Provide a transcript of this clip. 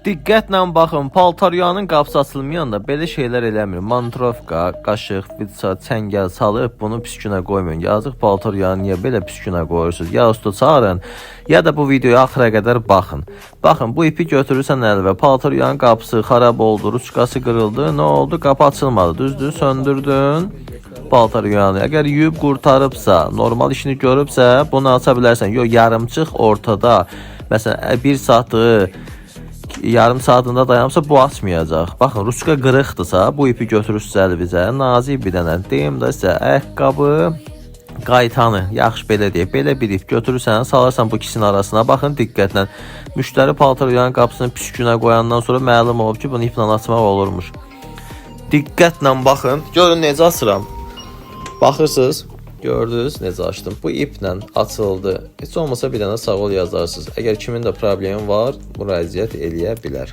Diqqətlə baxın, paltaryanın qapısı açılmayanda belə şeylər eləmir. Mantrovka, qaşıq, vitsa, çəngəl salıb bunu pis günə qoymayın. Yazıq paltaryanı niyə belə pis günə qoyursunuz? Ya usta çağırın, ya da bu videoya axıra qədər baxın. Baxın, bu ipi götürürsən əlinə, paltaryanın qapısı xarab oldu, ruçkası qırıldı, nə oldu? Qapı açılmadı, düzdür? Söndürdün paltaryanı. Əgər yuyub qurtarıbsa, normal işini görübsə, bunu aça bilərsən. Yox, yarımçıq ortada. Məsələn, 1 saatı yarım saatında dayanırsa bu açmayacaq. Baxın, ruçka qırıqdırsa, bu ipi götürürsünüz əlinizə, nazik bir dənə deyim də sizə, ayaqqabı qaytanı, yaxşı belə deyək, belə bir ip götürürsən, salarsan bu ikisinin arasına. Baxın diqqətlə. Müştəri paltaryanın qapısını pis günə qoyandan sonra məlum olub ki, bunu iplə açmaq olurmuş. Diqqətlə baxın. Görün necə açıram. Baxırsınız, gördünüz necə açdım. Bu iplə açıldı. Heç olmasa bir dənə sağ ol yazarsınız. Əgər kimin də problemi var, müraciət eləyə bilər.